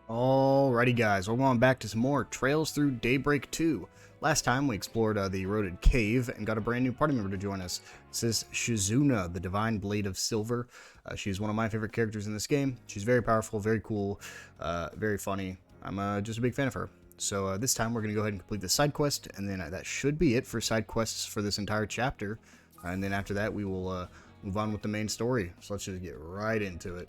Alrighty guys, we're going back to some more Trails Through Daybreak 2. Last time we explored the eroded cave and got a brand new party member to join us. This is Shizuna, the Divine Blade of Silver. She's one of my favorite characters in this game. She's very powerful, very cool, very funny. I'm just a big fan of her. So this time we're going to go ahead and complete the side quest, and then that should be it for side quests for this entire chapter. And then after that we will move on with the main story. So let's just get right into it.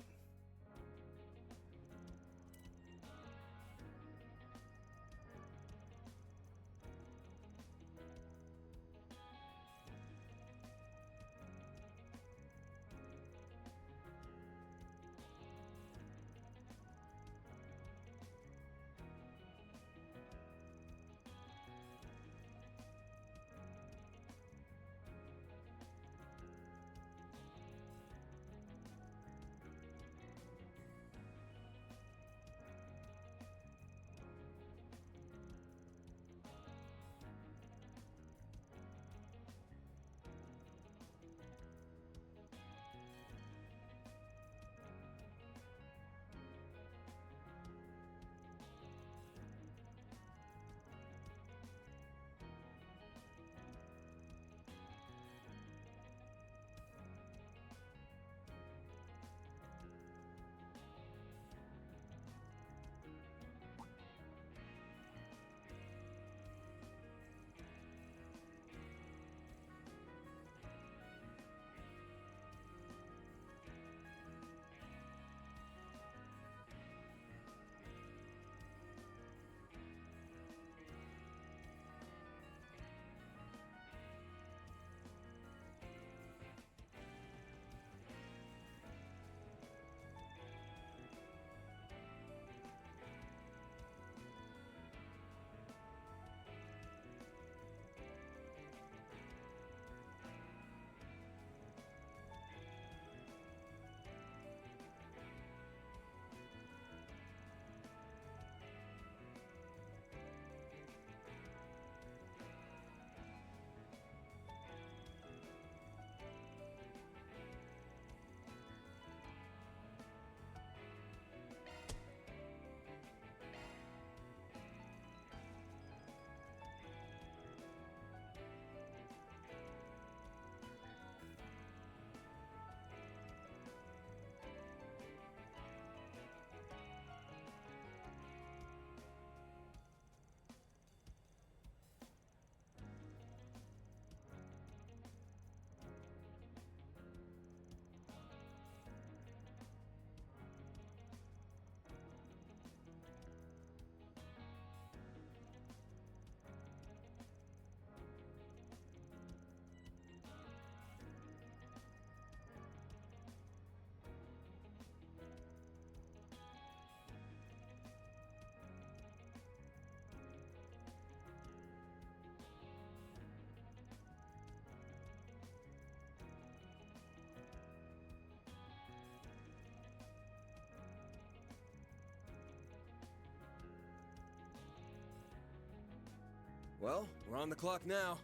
Well, we're on the clock now.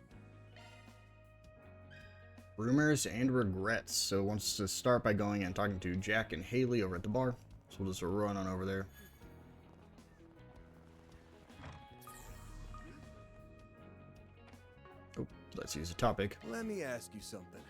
Rumors and regrets. So wants to start by going and talking to Jack and Haley over at the bar. So we'll just run on over there. Oh, let's use a topic. Let me ask you something.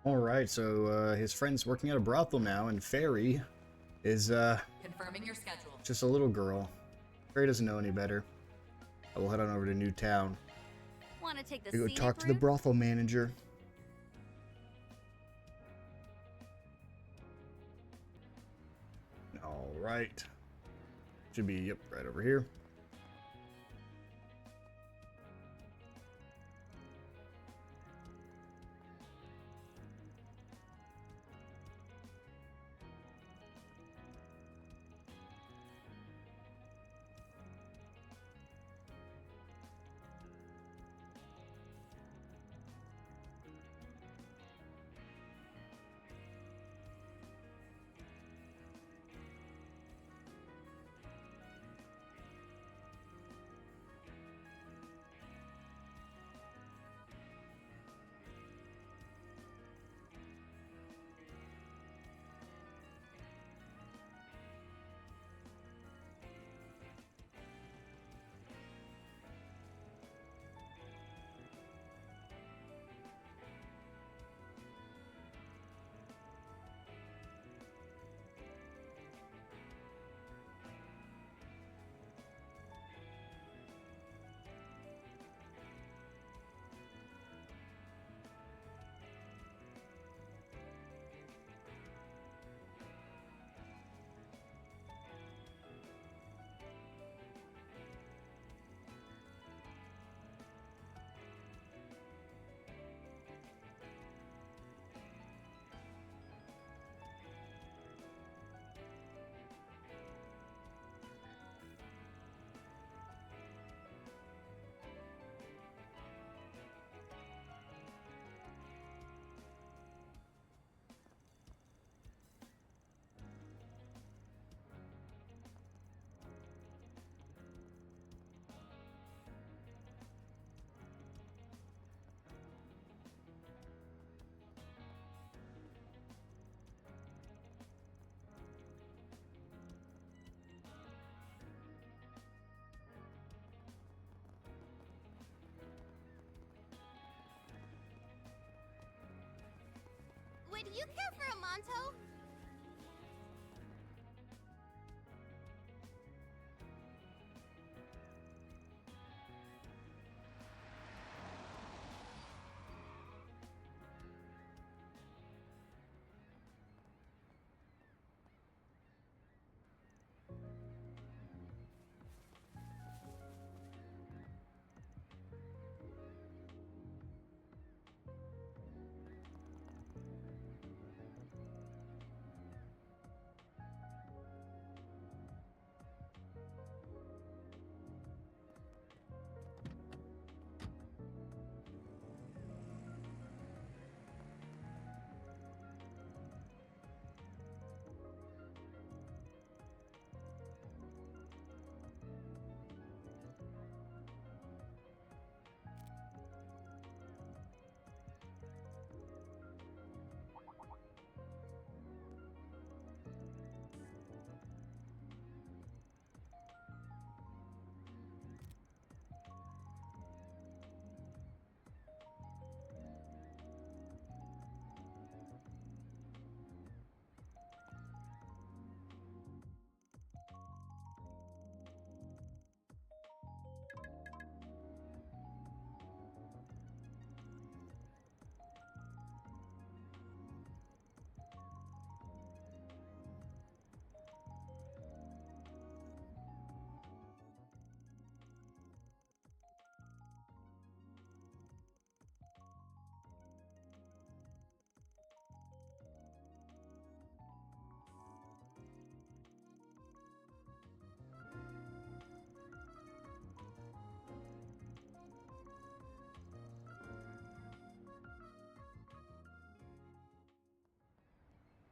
Alright, so his friend's working at a brothel now, and Fairy is Confirming your schedule. just a little girl. Fairy doesn't know any better. I will head on over to Newtown. Want to take the We go scenic talk to the route? brothel manager. Alright. Should be, yep, right over here. Would you care for a Monto?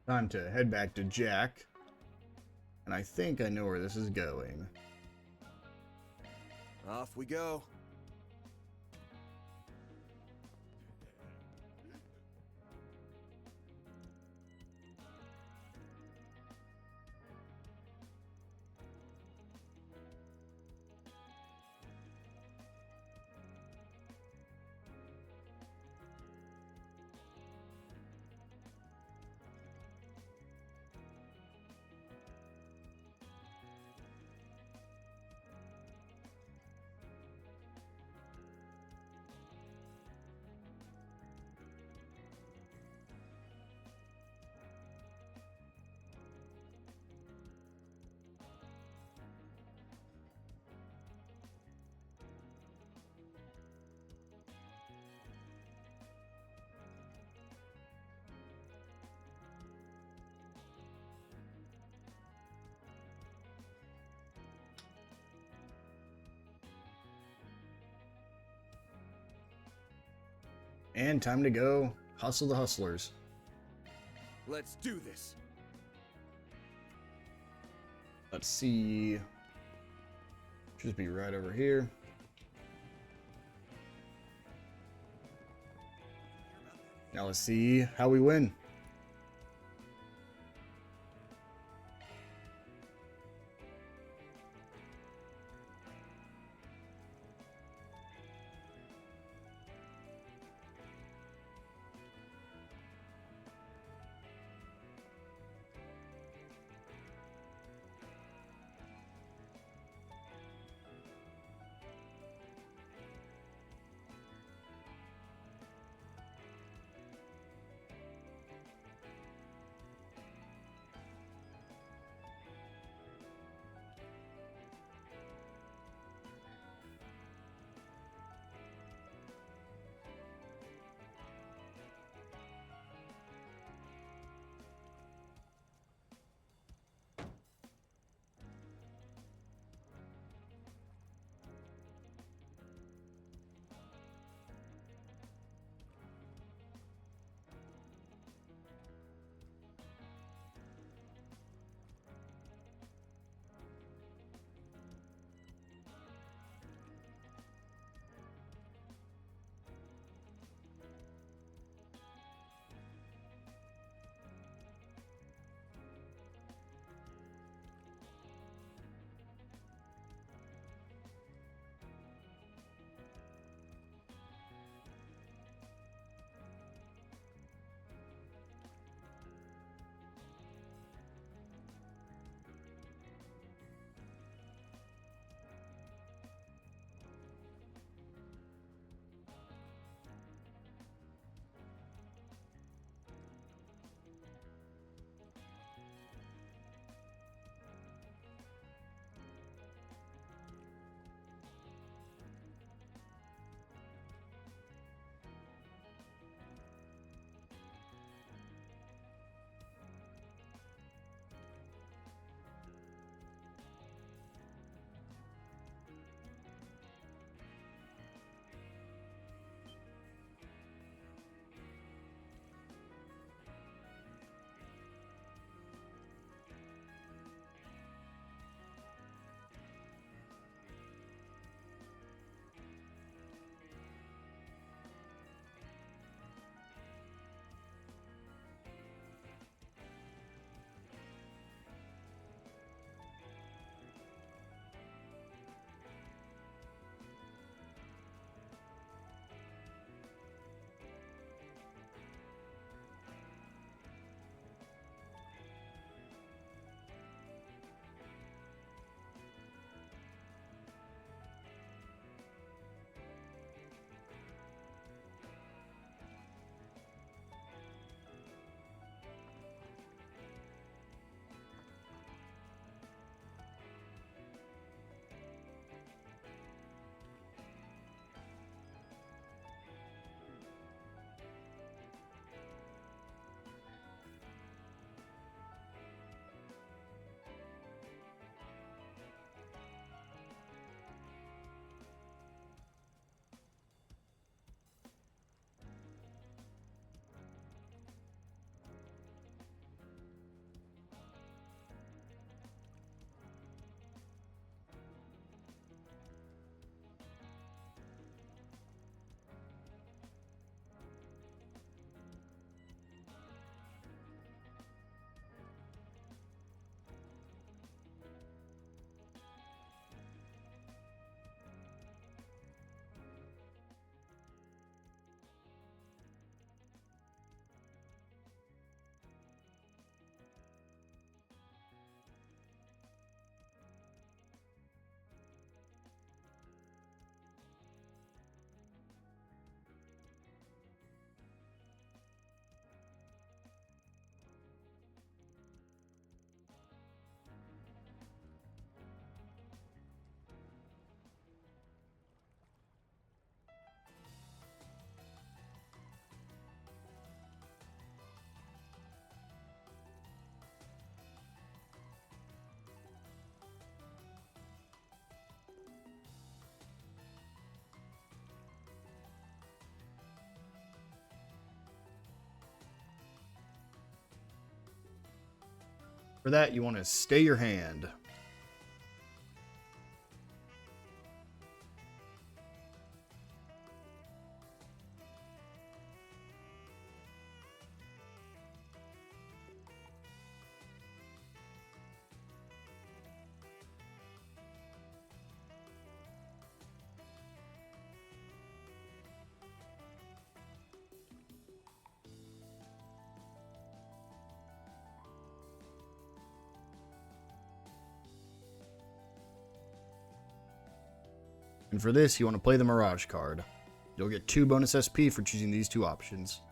Time to head back to Jack. And I think I know where this is going. Off we go. And time to go hustle the hustlers. Let's do this. Let's see. Should be right over here. Now let's see how we win. For that, you want to stay your hand. And for this, you want to play the Mirage card. You'll get 2 bonus SP for choosing these 2 options.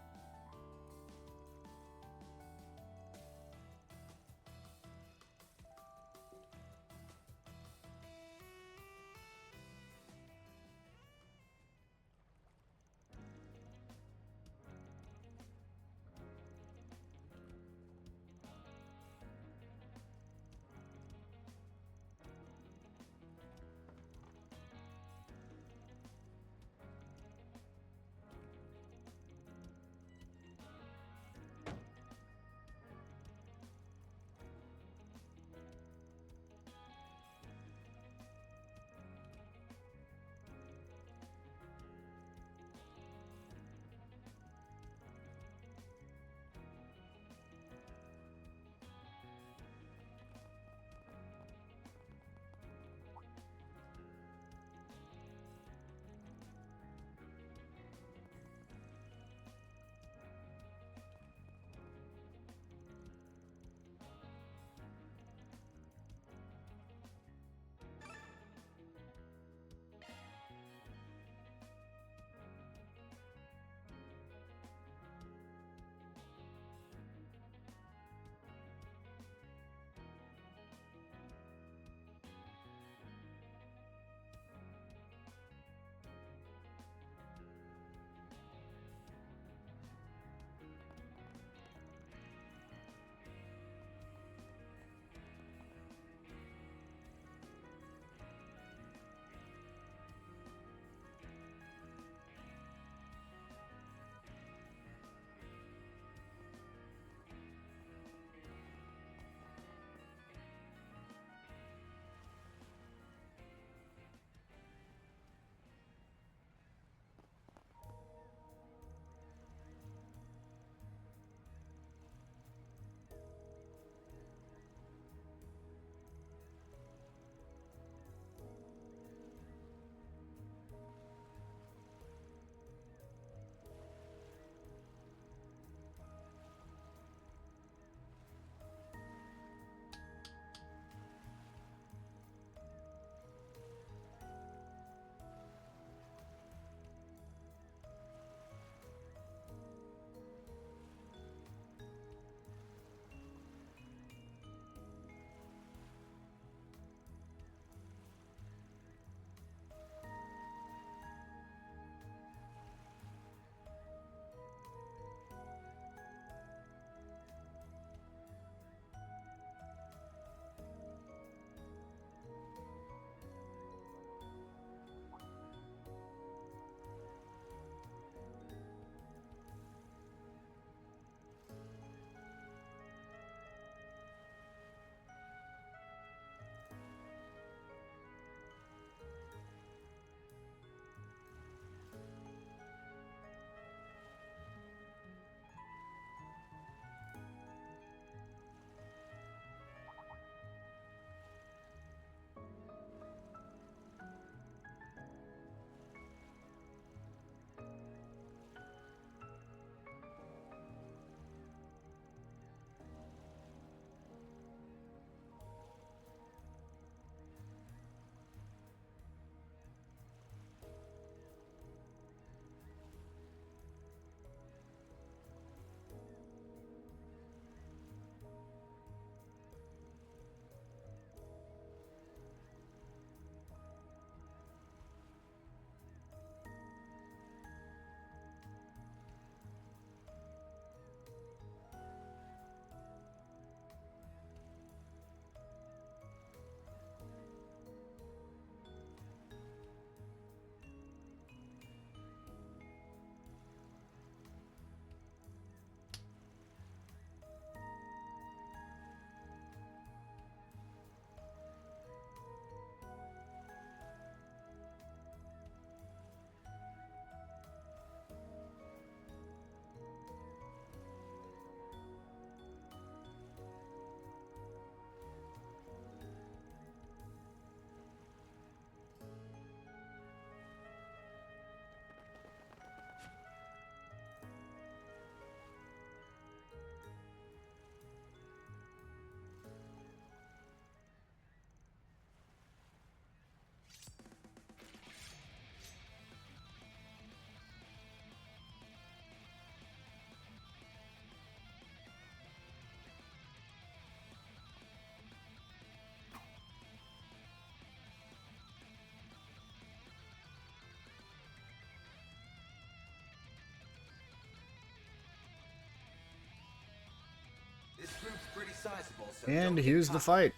This group's pretty sizable, so And don't here's get the caught. fight.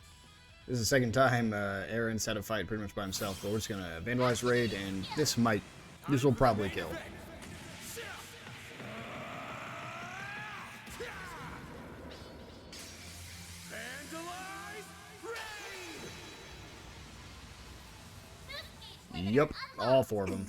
This is the second time Aaron's had a fight pretty much by himself, but we're just gonna vandalize raid, and this will probably kill. Vandalize raid! Yup, all four of them.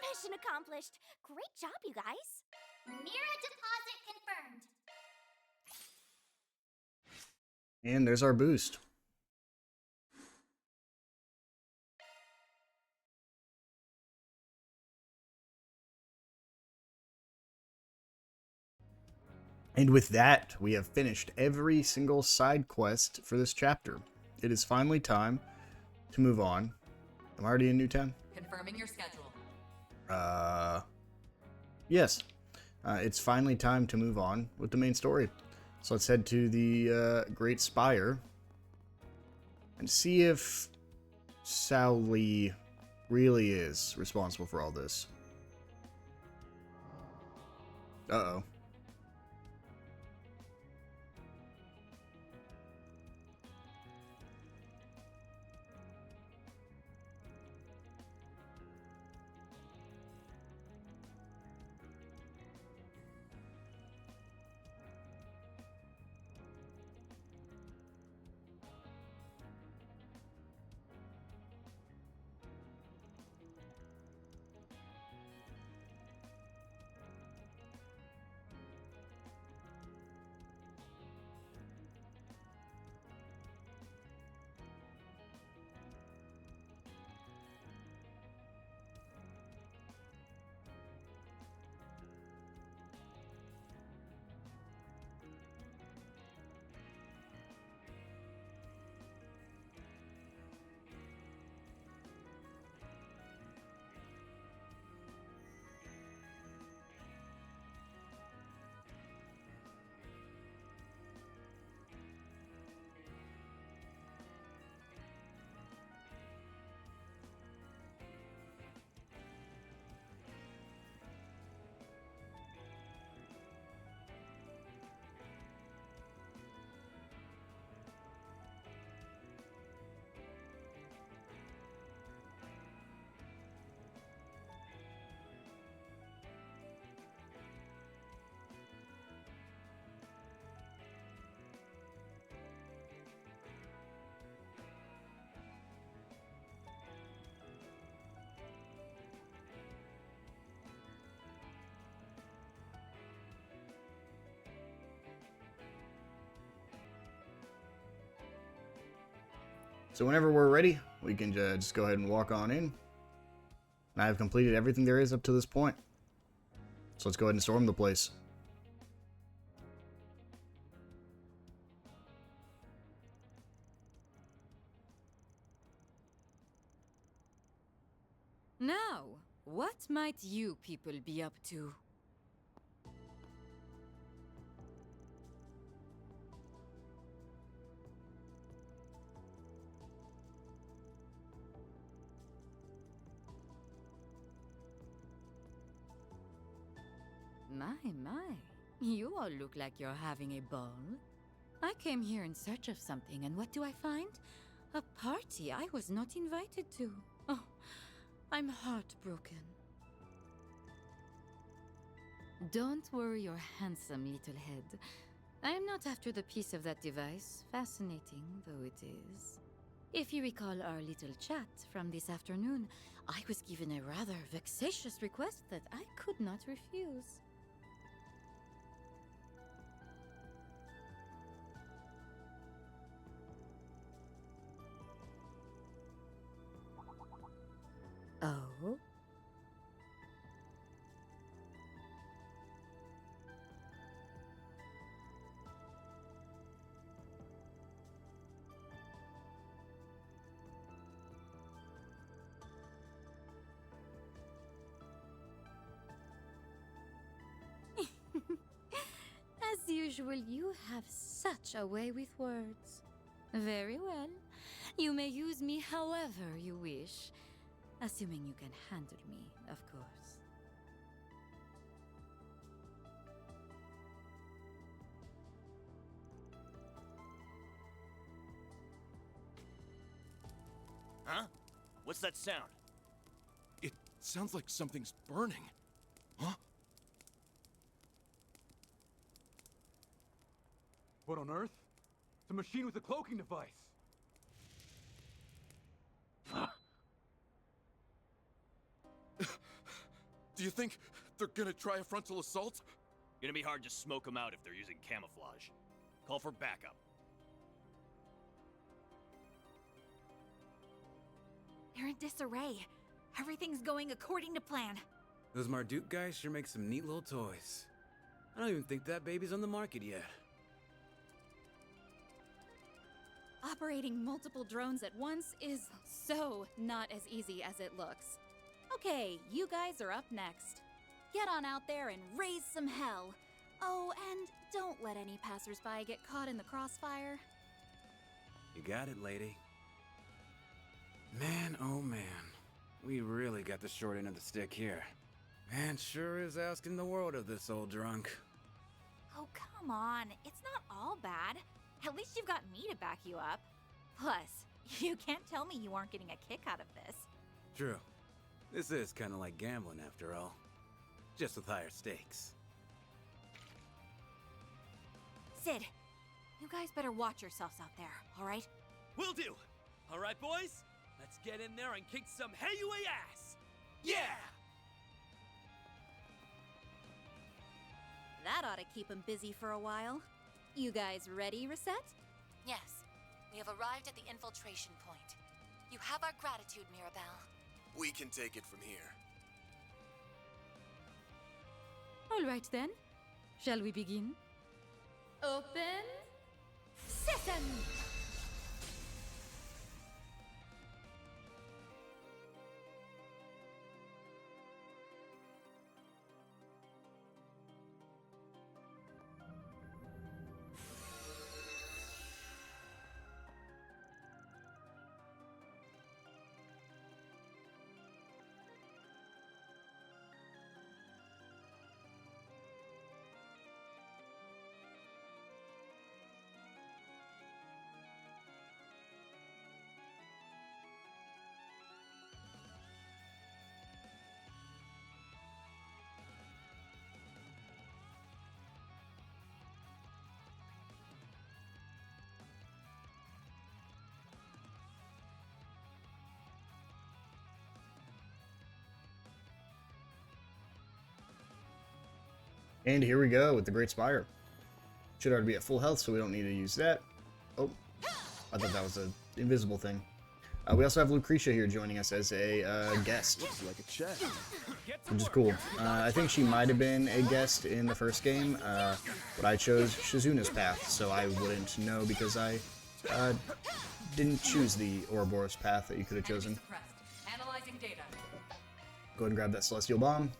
Mission accomplished. Great job, you guys. Mira deposit confirmed. And there's our boost. And with that, we have finished every single side quest for this chapter. It is finally time to move on. I'm already in Newtown. Confirming your schedule. Yes. It's finally time to move on with the main story. So let's head to the Great Spire and see if Sally really is responsible for all this. Uh-oh. So whenever we're ready, we can just go ahead and walk on in. And I have completed everything there is up to this point. So let's go ahead and storm the place. Now, what might you people be up to? My. You all look like you're having a ball. I came here in search of something, and what do I find? A party I was not invited to. Oh, I'm heartbroken. Don't worry your handsome little head. I am not after the piece of that device, fascinating though it is. If you recall our little chat from this afternoon, I was given a rather vexatious request that I could not refuse. Oh? As usual, you have such a way with words. Very well. You may use me however you wish. Assuming you can handle me, of course. Huh? What's that sound? It sounds like something's burning. Huh? What on earth? It's a machine with a cloaking device. Do you think they're gonna try a frontal assault? Gonna be hard to smoke them out if they're using camouflage. Call for backup. They're in disarray. Everything's going according to plan. Those Marduk guys sure make some neat little toys. I don't even think that baby's on the market yet. Operating multiple drones at once is so not as easy as it looks. Okay, you guys are up next. Get on out there and raise some hell. Oh, and don't let any passersby get caught in the crossfire. You got it, lady. Man, oh man. We really got the short end of the stick here. Man sure is asking the world of this old drunk. Oh, come on. It's not all bad. At least you've got me to back you up. Plus, you can't tell me you aren't getting a kick out of this. True. This is kind of like gambling after all. Just with higher stakes. Sid, you guys better watch yourselves out there, all right? Will do! Alright, boys? Let's get in there and kick some heavyweight ass! Yeah! That ought to keep him busy for a while. You guys ready, Reset? Yes, we have arrived at the infiltration point. You have our gratitude, Mirabelle. We can take it from here. All right then. Shall we begin? Open sesame! And here we go with the Great Spire. Should already be at full health, so we don't need to use that. Oh, I thought that was a invisible thing. We also have Lucretia here joining us as a guest, Looks like a chest. which is cool. I think she might have been a guest in the first game, but I chose Shizuna's path, so I wouldn't know because I didn't choose the Ouroboros path that you could have chosen. Analyzing data. Go ahead and grab that Celestial Bomb.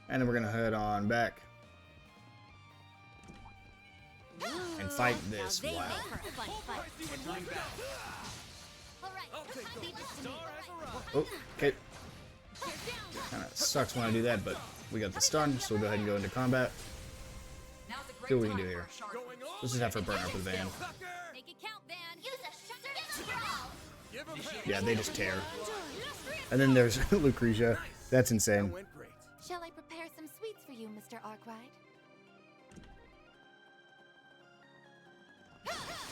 And then we're going to head on back. And fight this. They Wow. make for a fun fight. Oh, okay. Kind of sucks when I do that, but we got the stun, so we'll go ahead and go into combat. See what we can do here. Let's just have her burn up the van. Make it count, Van. Use a sugar. Yeah, they just tear. And then there's Lucretia. That's insane. That went great. Shall I prepare some sweets for you, Mr. Arkwright?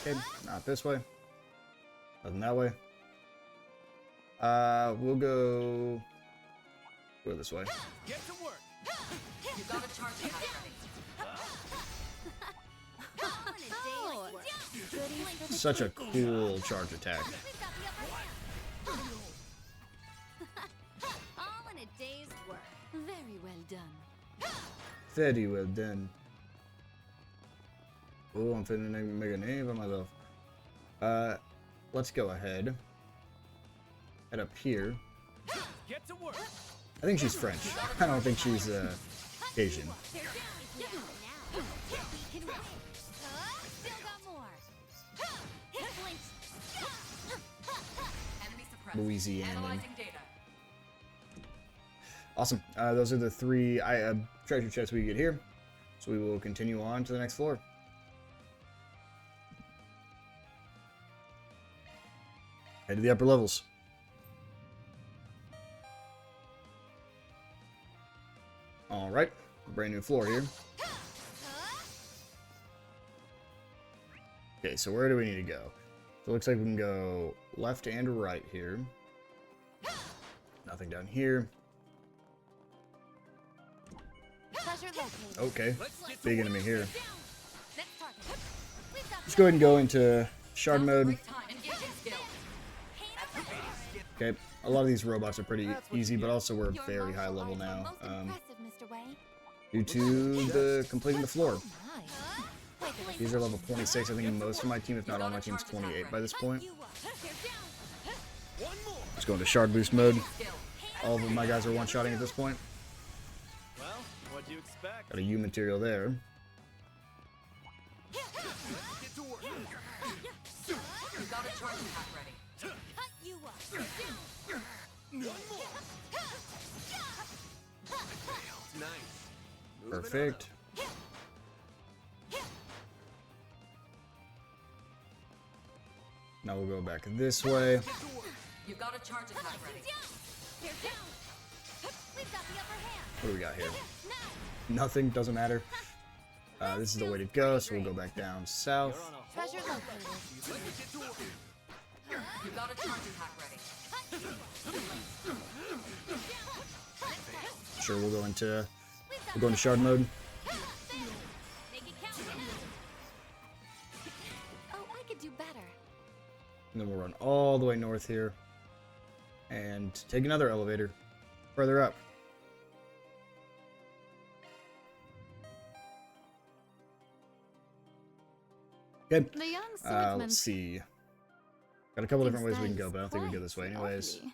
Okay, not this way. Nothing that way. We'll go this way. Get to work. You got a charge attack ready. Such a cool charge attack. All in a day's work. Very well done. Very well done. Oh, I'm finna make a name of myself. Let's go ahead. Head up here. Get to work. I think she's French. I don't think she's Asian. Still got more. Enemy suppressed. Louisiana. Analyzing data. Awesome. Those are the three treasure chests we get here. So we will continue on to the next floor. Head to the upper levels. Alright, brand new floor here. Okay, so where do we need to go? So it looks like we can go left and right here. Nothing down here. Treasure located. Okay, Let's big enemy here. Next target. We've got Let's go ahead and go into shard mode. Great time. Engaging skill. Okay, a lot of these robots are pretty That's what easy, you but get. also we're Your very high martial level arts are now. most impressive, Mr. Wei. Due to the completing the floor. Nice. Wait, wait, These are level 26. I think most of my team, if not all my team's 28 by this point. you up. They're down. One more. Let's go into shard boost mode. Skill. All of my guys are one-shotting at this point. Well, what'd you expect? Got a U material there. Get to work. You got a charge attack ready. Cut you up. They're down. One more. Nice. Moving on Perfect. up. Now we'll go back this way. Get to work. You got a charge attack ready. They're down. We've got the upper hand. What do we got here? Now. Nothing, doesn't matter. This is the way to go, so we'll go back down south. You're on a Treasure located. Let's get to work. You got a charge attack ready. Sure, we'll go into shard mode. Make it count. Oh, I could do better. And then we'll run all the way north here. And take another elevator further up. Good. The young swordsman. Let's see. Got a couple different ways we can go, but I don't think we go this way anyways. Lovely.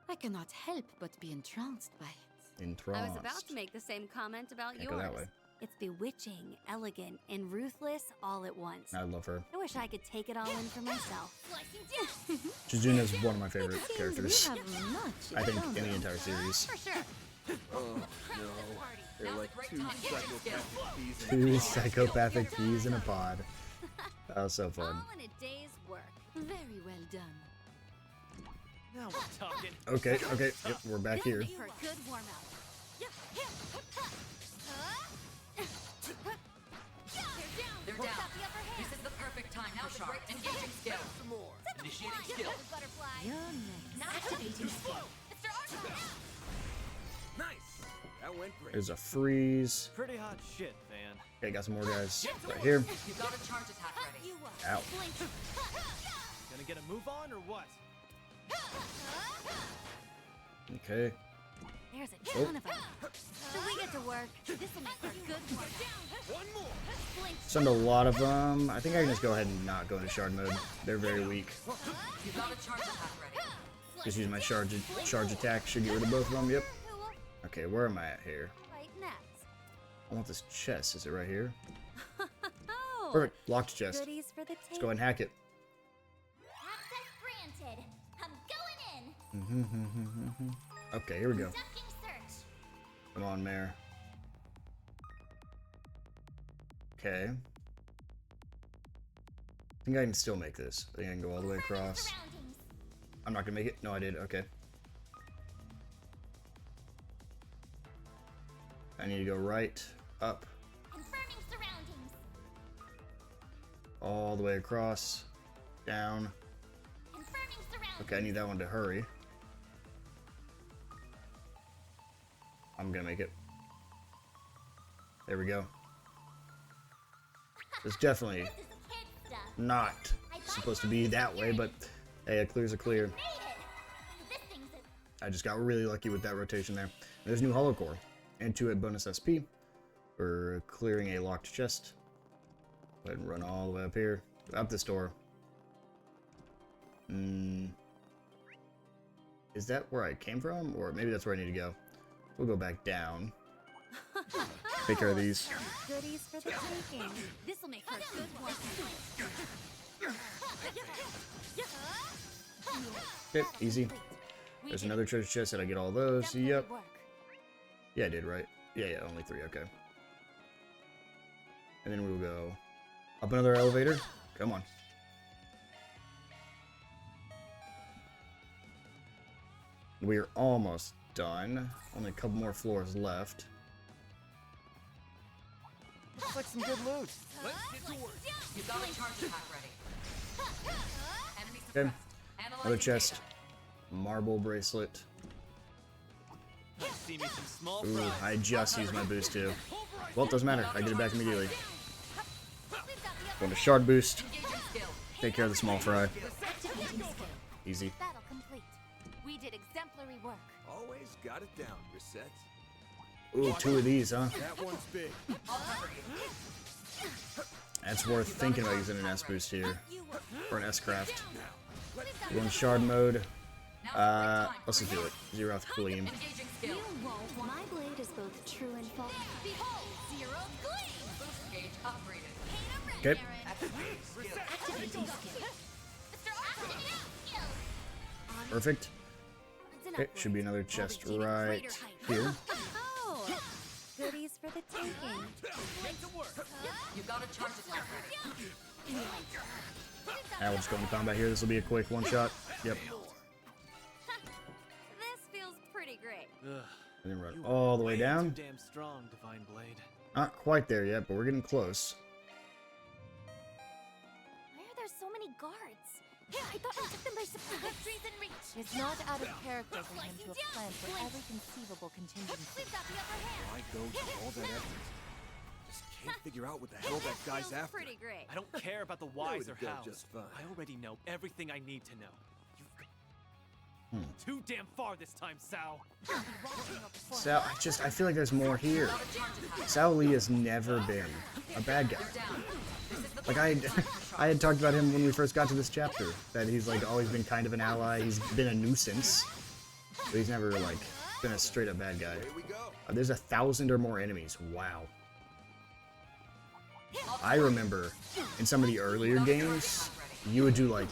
I cannot help but be entranced by it. Entranced. I was about to make the same comment about Can't go that yours. way. It's bewitching, elegant, and ruthless all at once. I love her. I wish I could take it all in for myself. Slicing down. Shizuna is one of my favorite Seems characters. we have much in I think common. in the entire series. For sure. Oh, no. They're Now's like a great two time to get your psychopathic peas in Two a pod. psychopathic peas in a pod. That was so fun. All in a day's work. Very well done. Now we're talking. Okay, okay. Yep, we're back here. For a good warm up. They're down. This is the perfect time for sharp. Engaging skill. Some more. Initiating skill. Butterfly. You're next. Activating skill. Mr. Arthur. Nice. That went great. There's a freeze. Pretty hot shit, Van. Okay, got some more guys right here. You got a charge attack ready. You up. Ow. Blink. Gonna get a move on or what? Okay. There's a ton of them. So we get to work. This'll make for a good one. One more. Blink. Send a lot of them. I think I can just go ahead and not go into shard mode. They're very weak. You got a charge attack ready. Just use my charge attack. Should get rid of both of them. Yep. Okay, where am I at here? Right next. I want this chest. Is it right here? Oh. Perfect. Locked chest. Goodies for the Let's go ahead and hack it. Access granted. I'm going in. Okay, here we go. Conducting search. Come on, Mare. Okay. I think I can still make this. I think I can go all the way across. Surroundings. I'm not gonna make it. No, I did. Okay. I need to go right, up, Confirming surroundings. all the way across, down. Confirming surroundings. Okay, I need that one to hurry. I'm gonna make it. There we go. It's definitely This is kid stuff. not supposed to be that way, but hey, a clear's a clear. Made it. This thing's a I just got really lucky with that rotation there. There's new hollow core and 2-hit bonus SP for clearing a locked chest. Go ahead and run all the way up here, up this door. Is that where I came from, or maybe that's where I need to go? We'll go back down. Take care of these. Goodies for the taking. This'll make for a good one. Okay, easy. There's another treasure chest. Did I get all those? Yep. Yeah, I did, right? Yeah, only 3, okay. And then we'll go up another elevator. Come on. We're almost done. Only a couple more floors left. Looks like some good loot. Let's get to work. You got a charge attack ready. Enemy Okay. suppressed. Analyzing Another chest. data. Marble bracelet. See me some small Ooh, fries. I just used my boost too. Well, it doesn't matter. I get it back immediately. Going to shard boost. Engaging skill. Take care of the small fry. Activating skill. Easy. Battle complete. We did exemplary work. Always got it down, Reset. Ooh, 2 of these, huh? That one's big. I'll cover you. That's worth thinking about using an S boost here. Or an S craft. Now, We're in shard mode. Now Let's just do it. Zero gleam. engaging skill. My blade is both true and false. Behold, zero gleam. Boost gauge upgraded. Okay. Activating skill. Perfect. Okay, should be another chest right here. Oh, goodies for the taking. Get to work. You got a charge attack ready. Now we'll just go into combat here. This will be a quick one shot. Yep. This feels pretty great. Ugh. And then run all the way down. Too damn strong, Divine Blade. Not quite there yet, but we're getting close. Why are there so many guards? I thought I took them by surprise. Victory's in reach. It's not out of character for him to have planned for every conceivable contingency. We've got the upper hand. why go to all that effort? Just can't figure out what the hell that This guy's feels after. pretty great. I don't care about the whys or would go hows. just fine. I already know everything I need to know. You've gone too damn far this time, Sal. Sal, I feel like there's more here. Sal Lee has never been a bad guy. Like I had talked about him when we first got to this chapter, that he's like always been kind of an ally. He's been a nuisance, but he's never like been a straight up bad guy. Here we go. There's 1,000 or more enemies. Wow. I remember in some of the earlier games, you would do like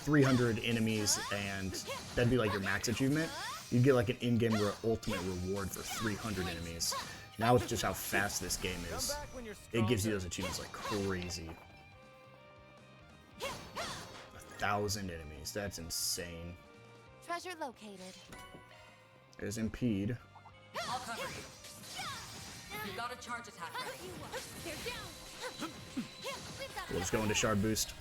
300 enemies, and that'd be like your max achievement. You'd get like an in-game ultimate reward for 300 enemies. Now with just how fast this game is, it gives you those achievements like crazy. 1,000 enemies. That's insane. Treasure located. There's Impede. I'll cover you. You got a charge attack ready. We'll just go into Shard Boost.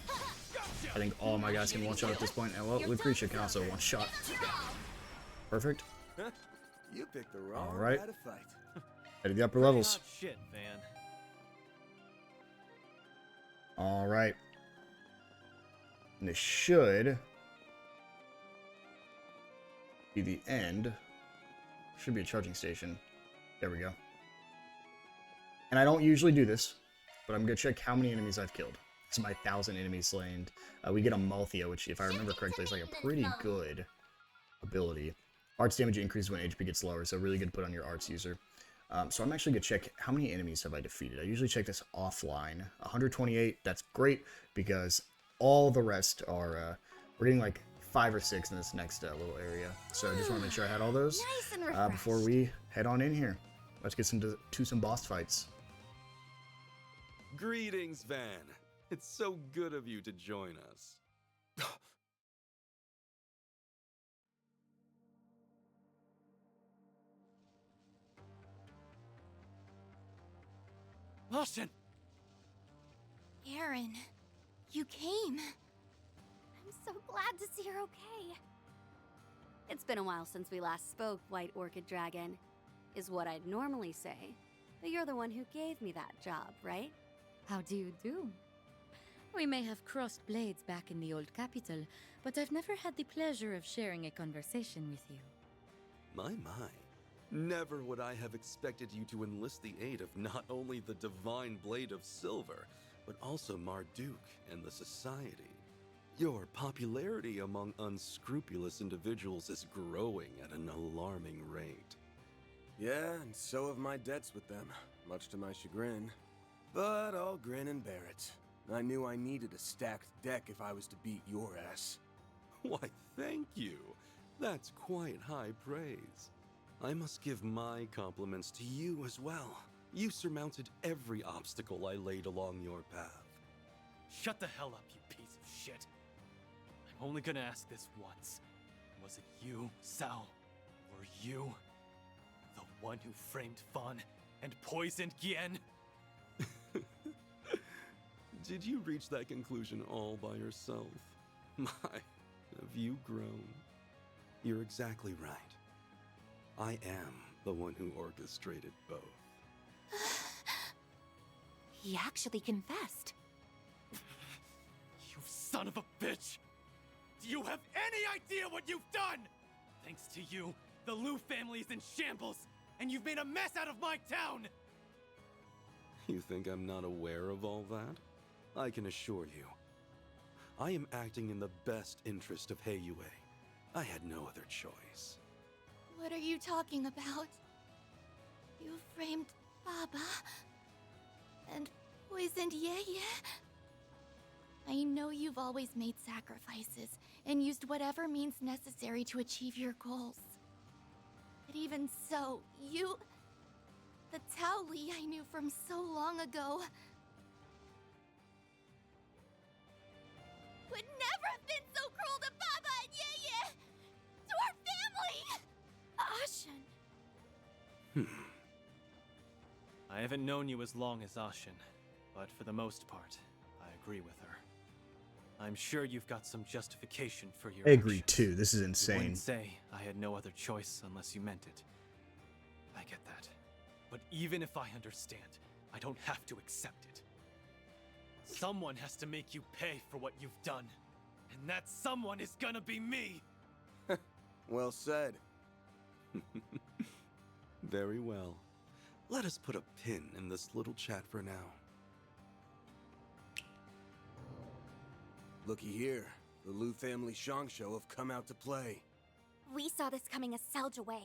I think all my guys can one-shot at this point. And well, Lucretia can also one-shot. Perfect. You picked the wrong All right. guy to fight. Head to the upper levels. Hot shit, Van. All right. And this should be the end. Should be a charging station. There we go. And I don't usually do this, but I'm going to check how many enemies I've killed. This is my 1,000 enemies slain. We get a Malthea, which, if I remember correctly, is like a pretty good ability. Arts damage increases when HP gets lower, so really good to put on your arts user. So I'm actually going to check how many enemies have I defeated. I usually check this offline. 128, that's great, because all the rest are, we're getting like 5 or 6 in this next little area. So I just want to make sure I had all those before we head on in here. Let's get to some boss fights. Greetings, Van. It's so good of you to join us. Ashen! Aaron, you came. I'm so glad to see you're okay. It's been a while since we last spoke, White Orchid Dragon, is what I'd normally say. But you're the one who gave me that job, right? How do you do? We may have crossed blades back in the old capital, but I've never had the pleasure of sharing a conversation with you. My. Never would I have expected you to enlist the aid of not only the Divine Blade of Silver, but also Marduk and the Society. Your popularity among unscrupulous individuals is growing at an alarming rate. Yeah, and so have my debts with them, much to my chagrin. But I'll grin and bear it. I knew I needed a stacked deck if I was to beat your ass. Why, thank you. That's quite high praise. I must give my compliments to you as well. You surmounted every obstacle I laid along your path. Shut the hell up, you piece of shit. I'm only gonna ask this once. Was it you, Sal? Or you? The one who framed Fan and poisoned Gien? Did you reach that conclusion all by yourself? My, have you grown? You're exactly right. I am the one who orchestrated both. He actually confessed. You son of a bitch! Do you have any idea what you've done? Thanks to you, the Liu family is in shambles, and you've made a mess out of my town! You think I'm not aware of all that? I can assure you, I am acting in the best interest of Heiyue. I had no other choice. What are you talking about? You framed Baba and poisoned Yeye. I know you've always made sacrifices and used whatever means necessary to achieve your goals. But even so, the Tao Li I knew from so long ago, would never have been so cruel to Baba and Yeye! To our family! Ashen! I haven't known you as long as Ashen, but for the most part, I agree with her. I'm sure you've got some justification for your I agree actions. too. This is You insane. wouldn't say I had no other choice unless you meant it. I get that. But even if I understand, I don't have to accept it. Someone has to make you pay for what you've done. And that someone is gonna be me! Well said. Very well. Let us put a pin in this little chat for now. Looky here. The Liu family Shongsho have come out to play. We saw this coming a Selge away.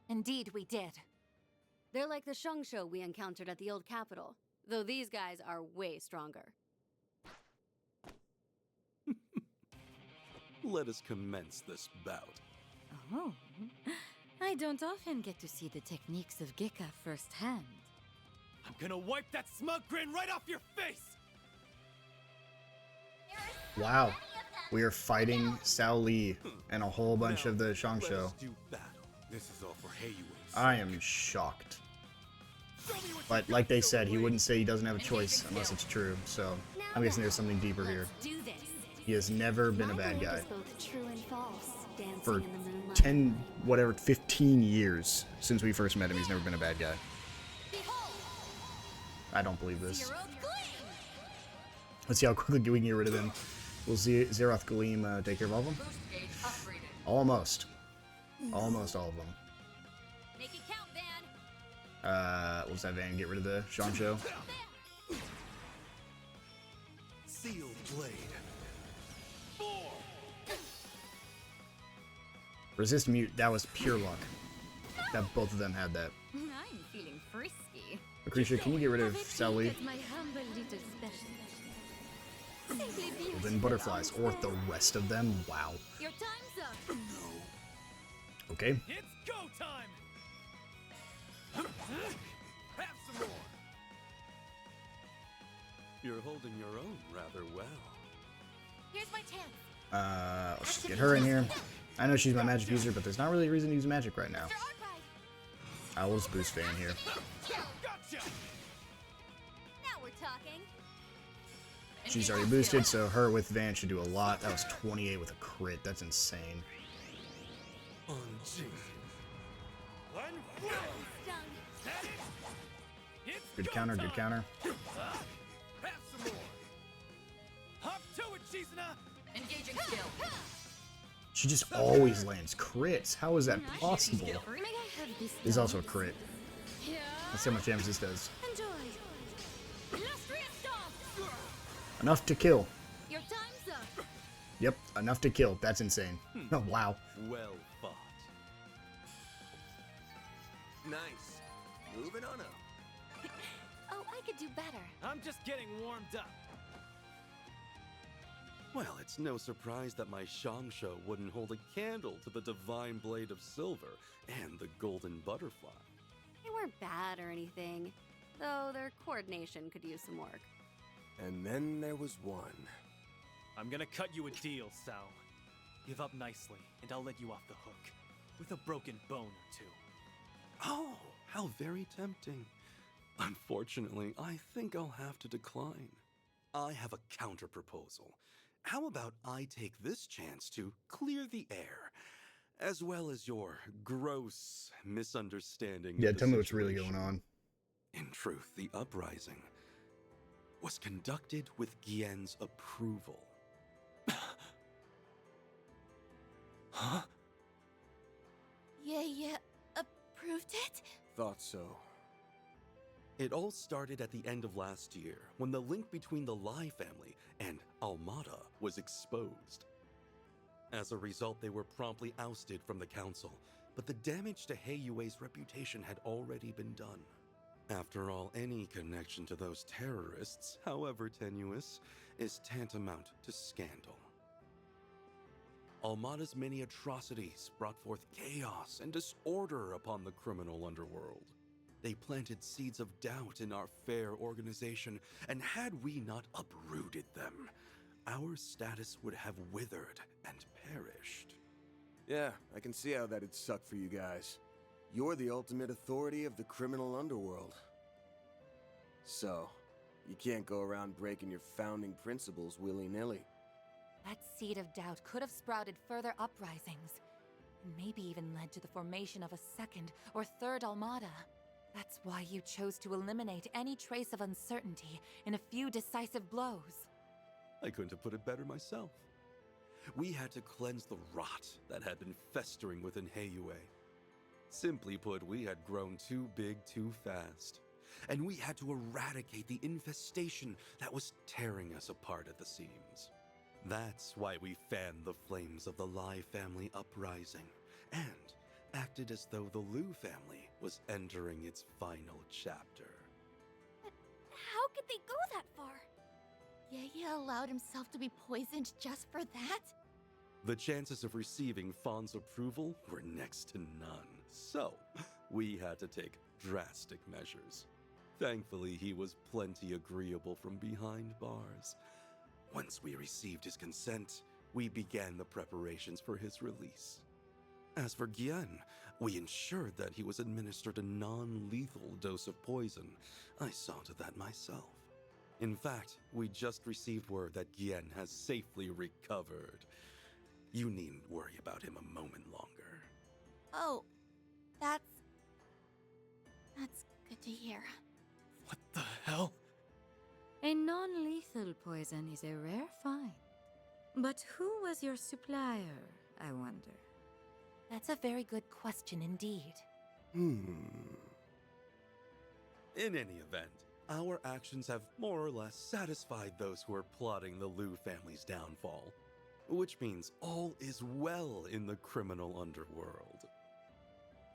Indeed, we did. They're like the Shongsho we encountered at the old capital, though these guys are way stronger. Let us commence this bout. Oh, I don't often get to see the techniques of Gekka firsthand. I'm gonna wipe that smug grin right off your face! Wow. We are fighting Sao Li and a whole bunch of the Let Shongsho. us do battle. This is all for Heiyue. I am shocked. But like they said, he wouldn't say he doesn't have a choice unless it's true. So I'm guessing there's something deeper here. Do this. He has never been a bad guy. Is both true and false, dancing For in the moonlight. 10, whatever, 15 years since we first met him, he's never been a bad guy. I don't believe this. Let's see how quickly we can get rid of him. Will Zeroth Gleam take care of all of them? Almost. Almost all of them. Make it count, Van. What's that, Van? Get rid of the Sean Show. Sealed blade. Resist mute. That was pure luck. That both of them had that. I'm feeling frisky. Lucretia, can you get rid of Sally? That's my humble little special. Simply Then beautiful. butterflies, or the rest of them. Wow. Your time's up. Okay. It's go time! Have some more! You're holding your own rather well. Here's my chance. Let's just get her in here. I know she's my magic user, but there's not really a reason to use magic right now. I will just boost Van here. Gotcha! Now we're talking. She's already boosted, so her with Van should do a lot. That was 28 with a crit. That's insane. Good counter, good counter. Have some more! Hop to it, Shizuna! Engaging skill. She just always lands crits. How is that possible? May I have this This is done? also a crit. Here. Let's see how much damage this does. Enjoy. Illustrious stomp. Enough to kill. Your time's up. Yep, enough to kill. That's insane. Oh, wow. Well fought. Nice. Moving on up. Oh, I could do better. I'm just getting warmed up. Well, it's no surprise that my Shangsho wouldn't hold a candle to the divine blade of silver and the golden butterfly. They weren't bad or anything, though their coordination could use some work. And then there was one. I'm gonna cut you a deal, Sal. Give up nicely, and I'll let you off the hook. With a broken bone or two. Oh, how very tempting. Unfortunately, I think I'll have to decline. I have a counter proposal. How about I take this chance to clear the air, as well as your gross misunderstanding Yeah, of the tell me what's really situation? going on. In truth, the uprising was conducted with Gien's approval. Huh? Yeah, approved it? Thought so. It all started at the end of last year, when the link between the Lai family and Almada was exposed. As a result, they were promptly ousted from the council, but the damage to Heiyue's reputation had already been done. After all, any connection to those terrorists, however tenuous, is tantamount to scandal. Almada's many atrocities brought forth chaos and disorder upon the criminal underworld. They planted seeds of doubt in our fair organization, and had we not uprooted them, our status would have withered and perished. Yeah, I can see how that'd suck for you guys. You're the ultimate authority of the criminal underworld. So, you can't go around breaking your founding principles willy-nilly. That seed of doubt could have sprouted further uprisings, and maybe even led to the formation of a second or third Almada. That's why you chose to eliminate any trace of uncertainty in a few decisive blows. I couldn't have put it better myself. We had to cleanse the rot that had been festering within Heiyue. Simply put, we had grown too big too fast, and we had to eradicate the infestation that was tearing us apart at the seams. That's why we fanned the flames of the Lai family uprising, and acted as though the Liu family was entering its final chapter. But how could they go that far? Yaya allowed himself to be poisoned just for that? The chances of receiving Fawn's approval were next to none, so we had to take drastic measures. Thankfully, he was plenty agreeable from behind bars. Once we received his consent, we began the preparations for his release. As for Gien, we ensured that he was administered a non-lethal dose of poison. I saw to that myself. In fact, we just received word that Gien has safely recovered. You needn't worry about him a moment longer. Oh, that's good to hear. What the hell? A non-lethal poison is a rare find. But who was your supplier, I wonder? That's a very good question indeed. In any event, our actions have more or less satisfied those who are plotting the Liu family's downfall, which means all is well in the criminal underworld.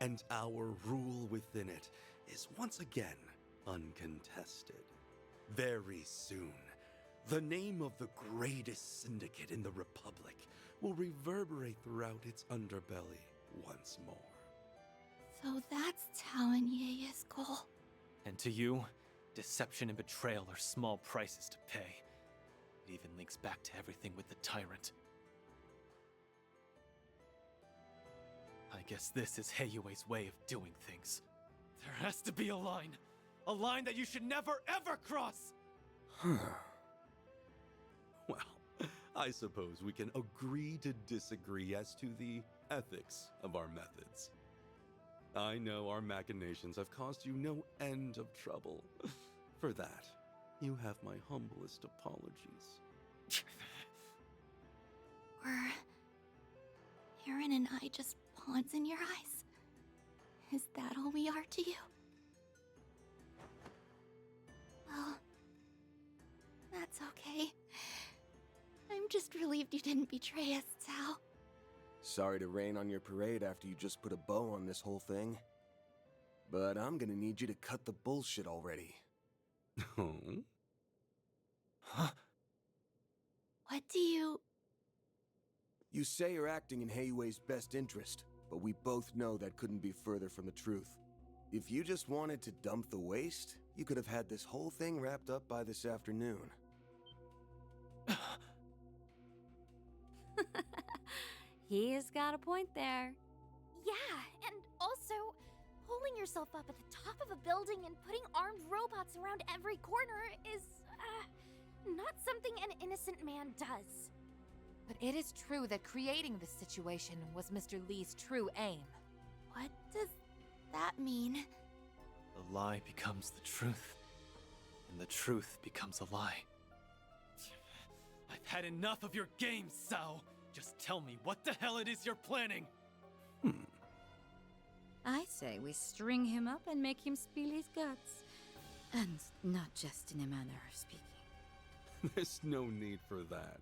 And our rule within it is once again uncontested. Very soon, the name of the greatest syndicate in the Republic will reverberate throughout its underbelly once more. So that's Tao and Yeye's goal. And to you, deception and betrayal are small prices to pay. It even links back to everything with the tyrant. I guess this is Heiyue's way of doing things. There has to be a line that you should never ever cross! Well, I suppose we can agree to disagree as to the ethics of our methods. I know our machinations have caused you no end of trouble. For that, you have my humblest apologies. Were Aaron and I just pawns in your eyes? Is that all we are to you? Well, that's okay. I'm just relieved you didn't betray us, Tao. Sorry to rain on your parade after you just put a bow on this whole thing. But I'm gonna need you to cut the bullshit already. Oh? Huh? What do you... You say you're acting in Heiyue's best interest, but we both know that couldn't be further from the truth. If you just wanted to dump the waste, you could have had this whole thing wrapped up by this afternoon. He has got a point there. Yeah, and also, holding yourself up at the top of a building and putting armed robots around every corner is, not something an innocent man does. But it is true that creating this situation was Mr. Lee's true aim. What does that mean? The lie becomes the truth, and the truth becomes a lie. I've had enough of your games, Sao! Just tell me what the hell it is you're planning! I say we string him up and make him spill his guts. And not just in a manner of speaking. There's no need for that.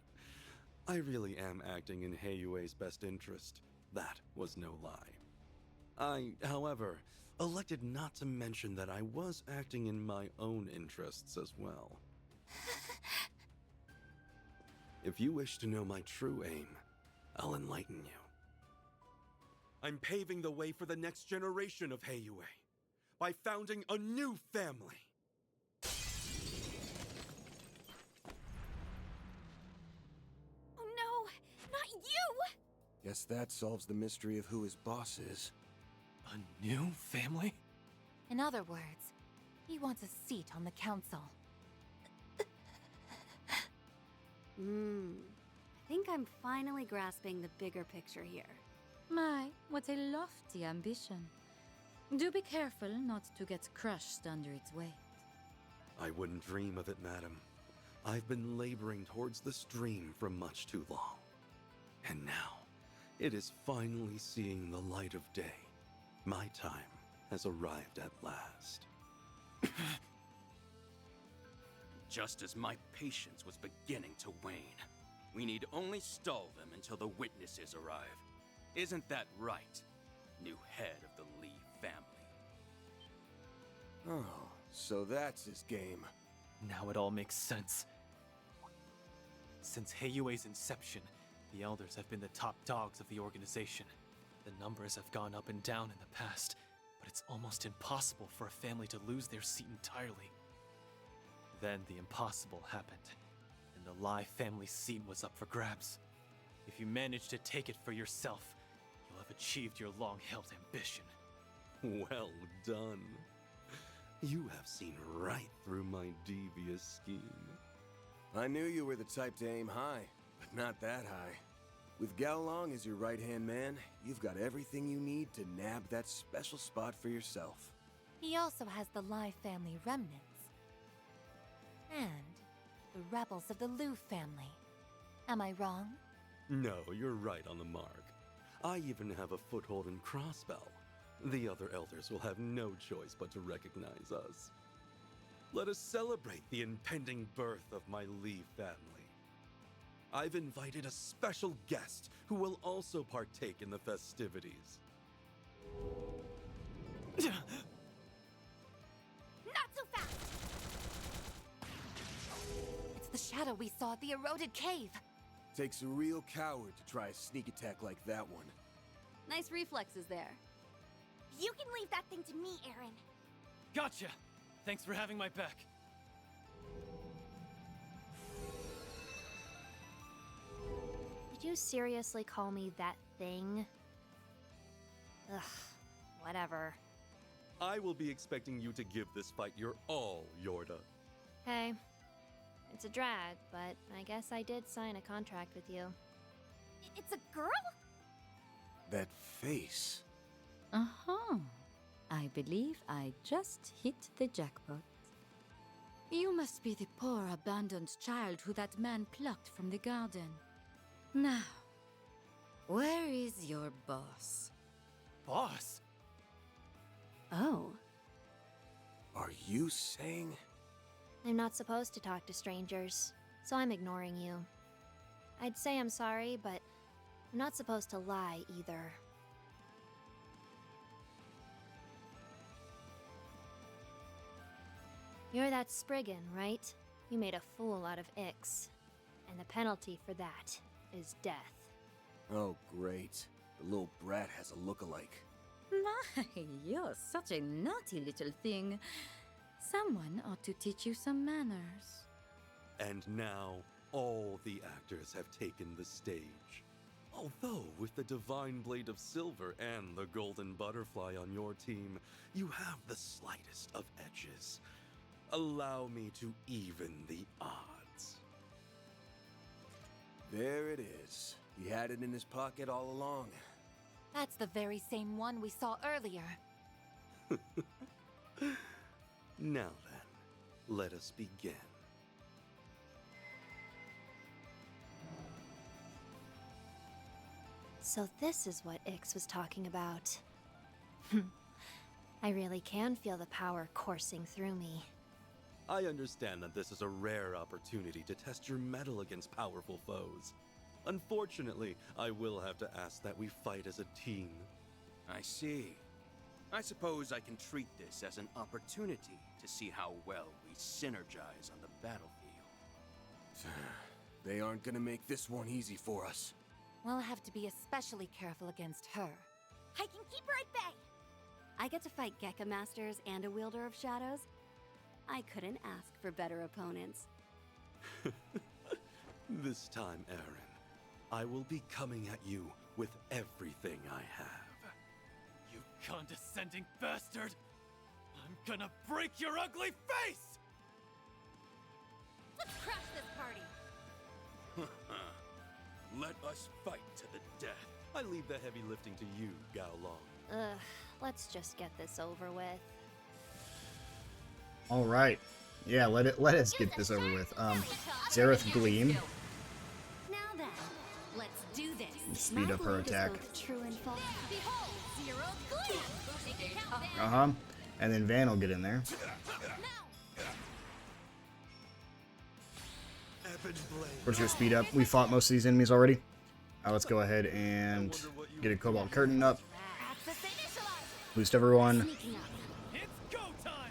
I really am acting in Heiyue's best interest. That was no lie. I, however, elected not to mention that I was acting in my own interests as well. If you wish to know my true aim, I'll enlighten you. I'm paving the way for the next generation of Heiyue by founding a new family. Oh no, not you! Guess that solves the mystery of who his boss is. A new family? In other words, he wants a seat on the council. I think I'm finally grasping the bigger picture here. My, what a lofty ambition. Do be careful not to get crushed under its weight. I wouldn't dream of it, madam. I've been laboring towards this dream for much too long. And now, it is finally seeing the light of day. My time has arrived at last. Just as my patience was beginning to wane, we need only stall them until the witnesses arrive. Isn't that right, new head of the Lee family? Oh, so that's his game. Now it all makes sense. Since Heiyue's inception, the Elders have been the top dogs of the organization. The numbers have gone up and down in the past, but it's almost impossible for a family to lose their seat entirely. Then the impossible happened, and the Lai family seat was up for grabs. If you manage to take it for yourself, you'll have achieved your long-held ambition. Well done. You have seen right through my devious scheme. I knew you were the type to aim high, but not that high. With Gao Long as your right-hand man, you've got everything you need to nab that special spot for yourself. He also has the Lai family remnants. And the rebels of the Liu family. Am I wrong? No, you're right on the mark. I even have a foothold in Crossbell. The other elders will have no choice but to recognize us. Let us celebrate the impending birth of my Lee family. I've invited a special guest who will also partake in the festivities. Not so fast! It's the shadow we saw at the eroded cave. Takes a real coward to try a sneak attack like that one. Nice reflexes there. You can leave that thing to me, Aaron. Gotcha! Thanks for having my back. Did you seriously call me that thing? Ugh, whatever. I will be expecting you to give this fight your all, Yorda. Hey, it's a drag, but I guess I did sign a contract with you. It's a girl? That face. Uh-huh. I believe I just hit the jackpot. You must be the poor abandoned child who that man plucked from the garden. Now, where is your boss? Boss? Oh. Are you saying? I'm not supposed to talk to strangers, so I'm ignoring you. I'd say I'm sorry, but I'm not supposed to lie either. You're that Spriggan, right? You made a fool out of Ix. And the penalty for that is death. Oh, great. The little brat has a look-alike. My, you're such a naughty little thing. Someone ought to teach you some manners. And now, all the actors have taken the stage. Although, with the Divine Blade of Silver and the Golden Butterfly on your team, you have the slightest of edges. Allow me to even the odds. There it is. He had it in his pocket all along. That's the very same one we saw earlier. Now then, let us begin. So this is what Ix was talking about. I really can feel the power coursing through me. I understand that this is a rare opportunity to test your mettle against powerful foes. Unfortunately, I will have to ask that we fight as a team. I see. I suppose I can treat this as an opportunity to see how well we synergize on the battlefield. They aren't gonna make this one easy for us. We'll have to be especially careful against her. I can keep her at bay! I get to fight Gekka Masters and a Wielder of Shadows. I couldn't ask for better opponents. This time, Aaron, I will be coming at you with everything I have. You condescending bastard! I'm gonna break your ugly face! Let's crash this party! Let us fight to the death. I leave the heavy lifting to you, Gao Long. Ugh, let's just get this over with. All right. Yeah, let us get this over with. Zareth Gleam. Now then, let's do this. Speed up her attack. True and false. Behold, Zero Gleam! Take a count then. Uh-huh. And then Van will get in there. We're just gonna speed up. We fought most of these enemies already. Let's go ahead and get a Cobalt Curtain up. Boost everyone.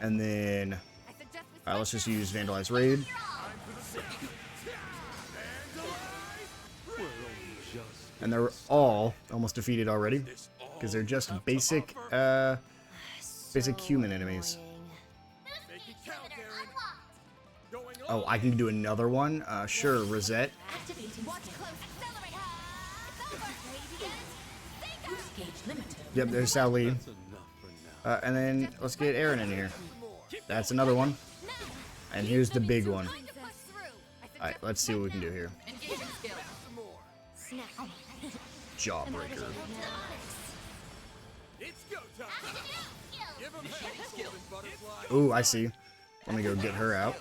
And then let's just use Vandalize Raid. And they're all almost defeated already because they're just basic basic human enemies. Oh, I can do another one? Sure, Rosette. Yep, there's Sally. And then let's get Aaron in here. That's another one. And here's the big one. Alright, let's see what we can do here. Jawbreaker. Ooh, I see. Let me go get her out.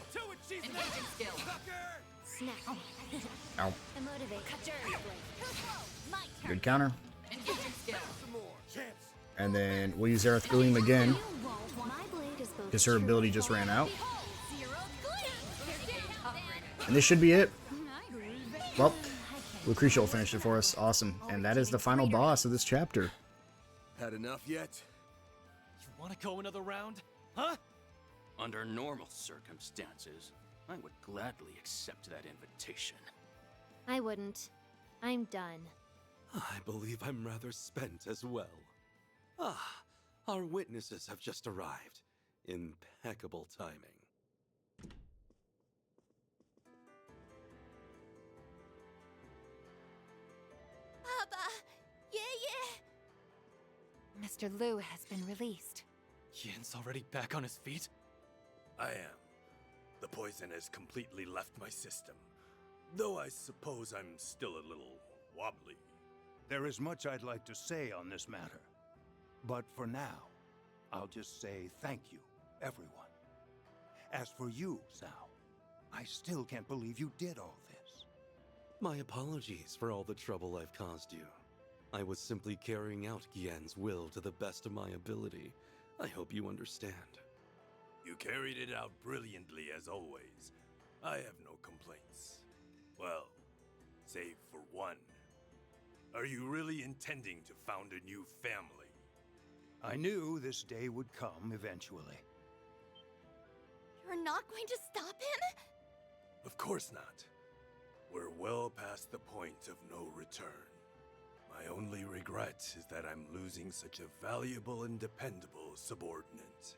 now. Ow. And motivate. Good counter. Engaging skill. And then we'll use Aerith Gleam again, My blade is both because her ability just ran out. zero And this should be it. Well, Lucretia will finish it for us. Awesome. And that is the final boss of this chapter. Had enough yet? You want to go another round? Huh? Under normal circumstances, I would gladly accept that invitation. I wouldn't. I'm done. I believe I'm rather spent as well. Ah, our witnesses have just arrived. Impeccable timing. Baba! Yeah, yeah! Mr. Liu has been released. Yan's already back on his feet? I am. The poison has completely left my system. Though I suppose I'm still a little wobbly. There is much I'd like to say on this matter. But for now, I'll just say thank you, everyone. As for you, Sao, I still can't believe you did all this. My apologies for all the trouble I've caused you. I was simply carrying out Gian's will to the best of my ability. I hope you understand. You carried it out brilliantly as always. I have no complaints. Well, save for one. Are you really intending to found a new family? I knew this day would come eventually. You're not going to stop him? Of course not. We're well past the point of no return. My only regret is that I'm losing such a valuable and dependable subordinate.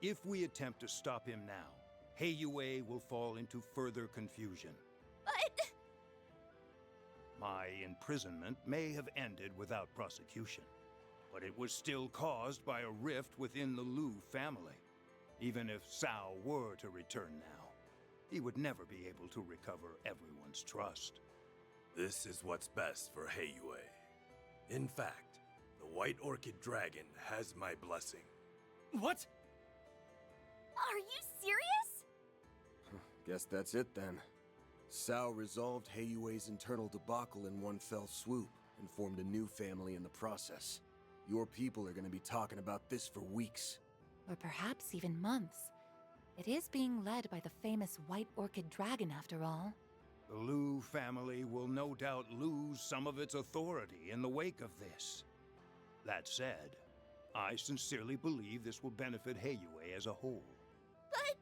If we attempt to stop him now, Heiyue will fall into further confusion. But... My imprisonment may have ended without prosecution, but it was still caused by a rift within the Liu family. Even if Sao were to return now, he would never be able to recover everyone's trust. This is what's best for Heiyue. In fact, the White Orchid Dragon has my blessing. What? Are you serious? Guess that's it then. Sao resolved Heiyue's internal debacle in one fell swoop and formed a new family in the process. Your people are going to be talking about this for weeks. Or perhaps even months. It is being led by the famous White Orchid Dragon, after all. The Liu family will no doubt lose some of its authority in the wake of this. That said, I sincerely believe this will benefit Heiyue as a whole. But...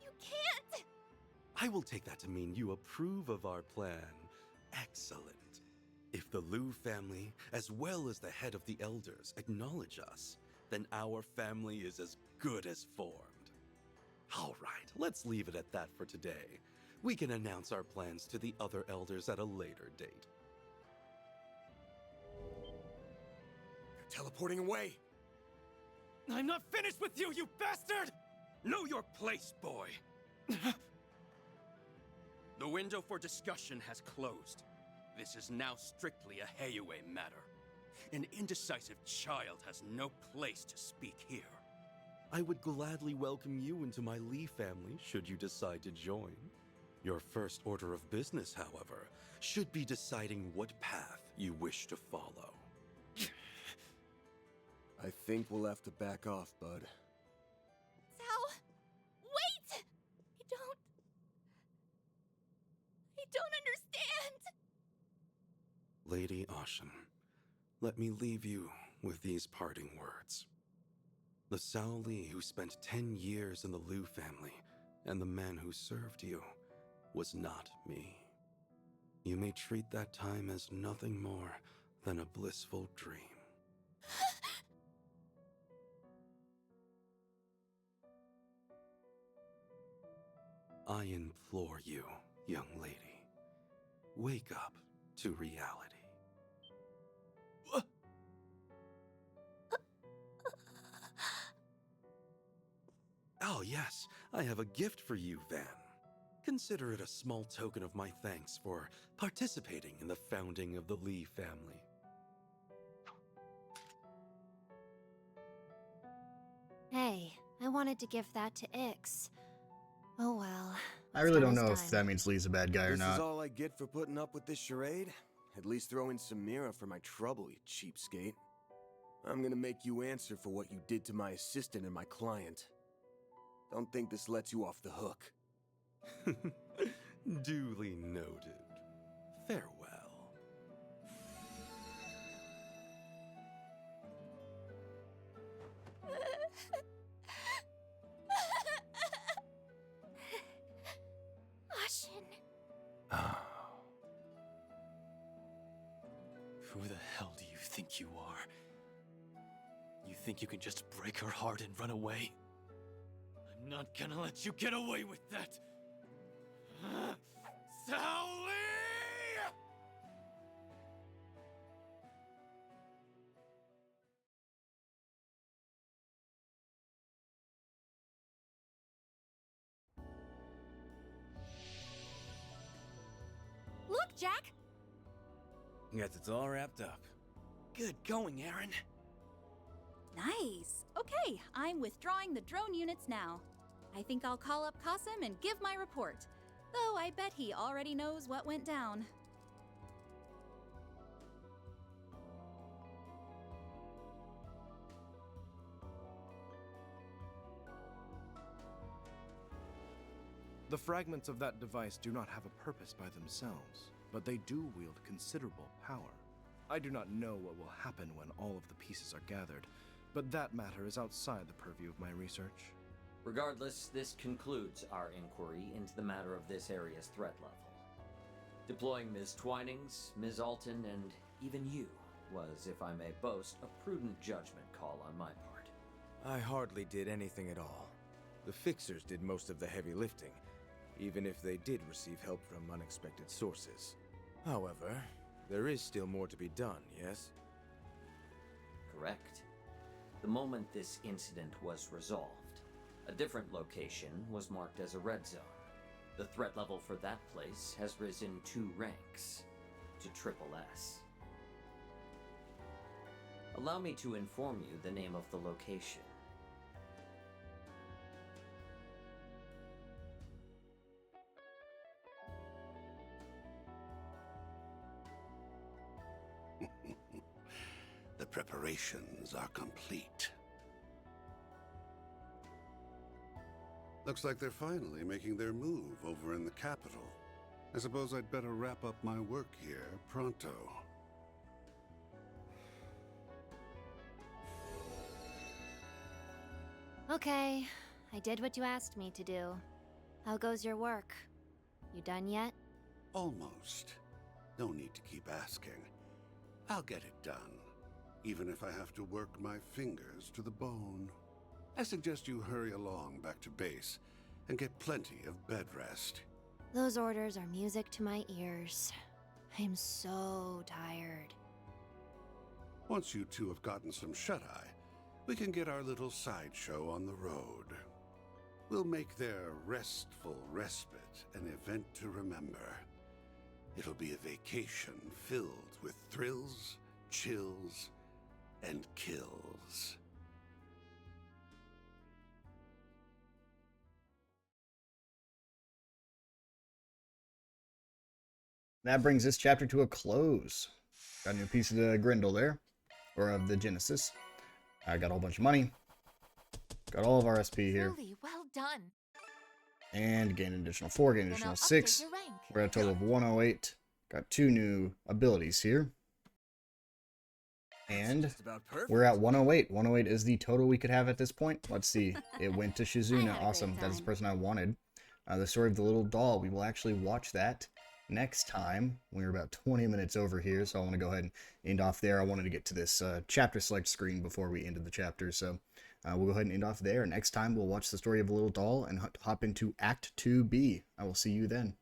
you can't! I will take that to mean you approve of our plan. Excellent. If the Liu family, as well as the head of the elders, acknowledge us, then our family is as good as formed. All right, let's leave it at that for today. We can announce our plans to the other elders at a later date. They're teleporting away! I'm not finished with you, you bastard! Know your place, boy! The window for discussion has closed. This is now strictly a Heiyue matter. An indecisive child has no place to speak here. I would gladly welcome you into my Li family should you decide to join. Your first order of business, however, should be deciding what path you wish to follow. I think we'll have to back off, bud. Sao! Wait! I don't understand! Lady Ashen, let me leave you with these parting words. The Sao Li who spent 10 years in the Liu family and the man who served you was not me. You may treat that time as nothing more than a blissful dream. I implore you, young lady, wake up to reality. Oh yes, I have a gift for you, Van. Consider it a small token of my thanks for participating in the founding of the Li family. Hey, I wanted to give that to Ix. Oh well, I really don't Time know is if time. that means Lee's a bad guy or This is not. all I get for putting up with this charade? At least throw in some Mira for my trouble, you cheapskate. I'm gonna make you answer for what you did to my assistant and my client. Don't think this lets you off the hook. Duly noted. Farewell. Ashin. Who the hell do you think you are? You think you can just break her heart and run away? I'm not gonna let you get away with that! Sally! Look, Jack! Guess it's all wrapped up. Good going, Aaron. Nice. Okay, I'm withdrawing the drone units now. I think I'll call up Qasim and give my report. Though I bet he already knows what went down. The fragments of that device do not have a purpose by themselves, but they do wield considerable power. I do not know what will happen when all of the pieces are gathered, but that matter is outside the purview of my research. Regardless, this concludes our inquiry into the matter of this area's threat level. Deploying Ms. Twinings, Ms. Alton, and even you was, if I may boast, a prudent judgment call on my part. I hardly did anything at all. The fixers did most of the heavy lifting, even if they did receive help from unexpected sources. However, there is still more to be done, yes? Correct. The moment this incident was resolved, a different location was marked as a red zone. The threat level for that place has risen 2 ranks to Triple S. Allow me to inform you the name of the location. The preparations are complete. Looks like they're finally making their move over in the capital. I suppose I'd better wrap up my work here pronto. Okay, I did what you asked me to do. How goes your work? You done yet? Almost. No need to keep asking. I'll get it done, even if I have to work my fingers to the bone. I suggest you hurry along back to base and get plenty of bed rest. Those orders are music to my ears. I'm so tired. Once you two have gotten some shut-eye, we can get our little sideshow on the road. We'll make their restful respite an event to remember. It'll be a vacation filled with thrills, chills, and kills. That brings this chapter to a close. Got a new piece of the Grindel there, or of the Genesis. I got a whole bunch of money. Got all of our SP here. Truly well done. And gain an additional 4, gain an Then additional I'll 6. update your rank. We're at a total of 108. Got 2 new abilities here. And we're at 108. 108 is the total we could have at this point. Let's see. It went to Shizuna. Awesome. That is the person I wanted. The story of the little doll. We will actually watch that next time. We're about 20 minutes over here, so I want to go ahead and end off there. I wanted to get to this chapter select screen before we ended the chapter, so we'll go ahead and end off there. Next time, we'll watch the story of a little doll and hop into Act 2B. I will see you then.